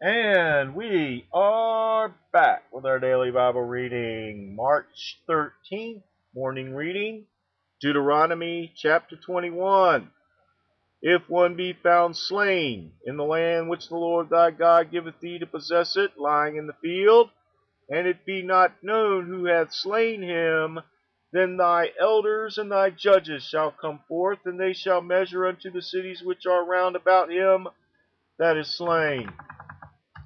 And we are back with our daily Bible reading, March 13th, morning reading, Deuteronomy chapter 21. If one be found slain in the land which the Lord thy God giveth thee to possess it, lying in the field, and it be not known who hath slain him, then thy elders and thy judges shall come forth, and they shall measure unto the cities which are round about him that is slain.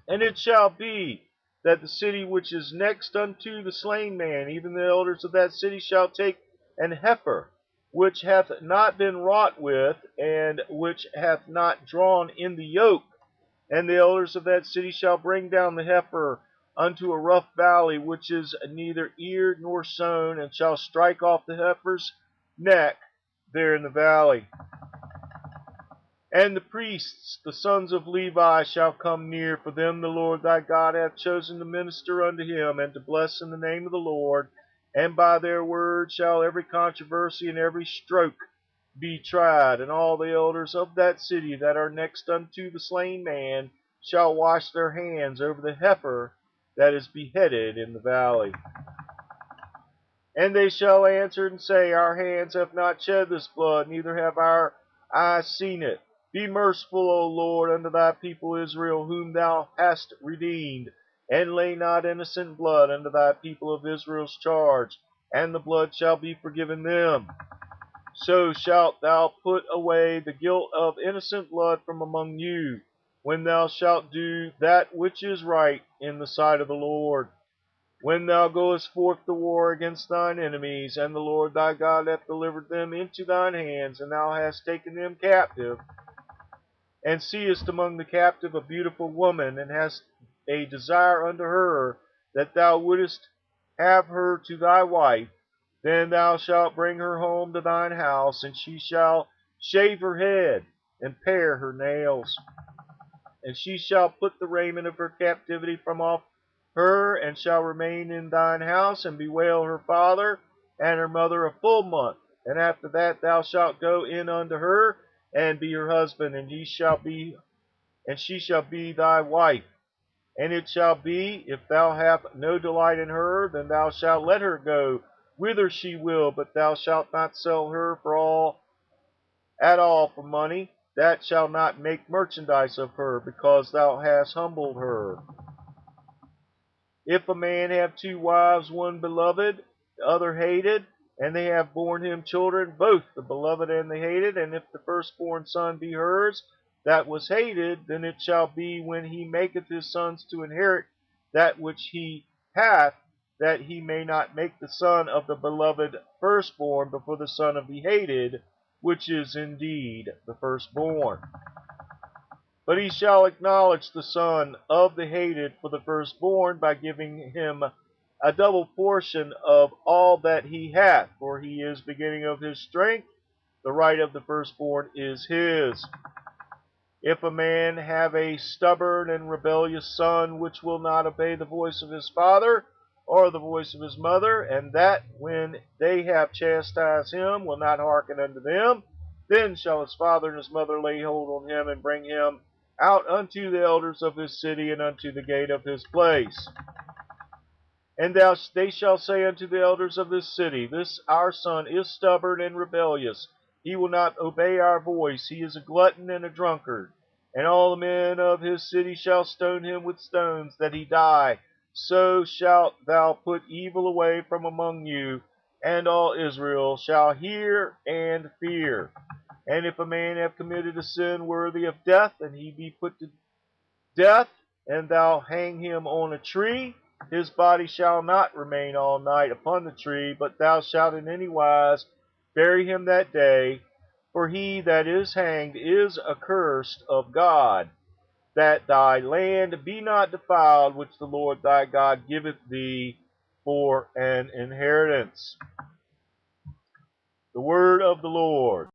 And it shall be that the city which is next unto the slain man, even the elders of that city shall take an heifer, which hath not been wrought with, and which hath not drawn in the yoke. And the elders of that city shall bring down the heifer unto a rough valley, which is neither eared nor sown, and shall strike off the heifer's neck there in the valley. And the priests, the sons of Levi, shall come near, for them the Lord thy God hath chosen to minister unto him, and to bless in the name of the Lord. And by their word shall every controversy and every stroke be tried. And all the elders of that city that are next unto the slain man shall wash their hands over the heifer that is beheaded in the valley. And they shall answer and say, Our hands have not shed this blood, neither have our eyes seen it. Be merciful, O Lord, unto thy people Israel, whom thou hast redeemed, and lay not innocent blood unto thy people of Israel's charge, and the blood shall be forgiven them. So shalt thou put away the guilt of innocent blood from among you, when thou shalt do that which is right in the sight of the Lord. When thou goest forth to war against thine enemies, and the Lord thy God hath delivered them into thine hands, and thou hast taken them captive, and seest among the captive a beautiful woman, and hast a desire unto her, that thou wouldest have her to thy wife, then thou shalt bring her home to thine house, and she shall shave her head, and pare her nails. And she shall put the raiment of her captivity from off her, and shall remain in thine house, and bewail her father and her mother a full month. And after that thou shalt go in unto her, and be her husband, and she shall be thy wife. And it shall be, if thou have no delight in her, then thou shalt let her go whither she will, but thou shalt not sell her at all for money. That shall not make merchandise of her, because thou hast humbled her. If a man have two wives, one beloved, the other hated, and they have borne him children, both the beloved and the hated, and if the firstborn son be hers, that was hated, then it shall be when he maketh his sons to inherit that which he hath, that he may not make the son of the beloved firstborn before the son of the hated, which is indeed the firstborn. But he shall acknowledge the son of the hated for the firstborn by giving him a double portion of all that he hath, for he is beginning of his strength. The right of the firstborn is his. If a man have a stubborn and rebellious son, which will not obey the voice of his father or the voice of his mother, and that when they have chastised him will not hearken unto them, then shall his father and his mother lay hold on him, and bring him out unto the elders of his city, and unto the gate of his place. And they shall say unto the elders of this city, This our son is stubborn and rebellious. He will not obey our voice. He is a glutton and a drunkard. And all the men of his city shall stone him with stones, that he die. So shalt thou put evil away from among you, and all Israel shall hear and fear. And if a man have committed a sin worthy of death, and he be put to death, and thou hang him on a tree, his body shall not remain all night upon the tree, but thou shalt in any wise bury him that day. For he that is hanged is accursed of God, that thy land be not defiled, which the Lord thy God giveth thee for an inheritance. The word of the Lord.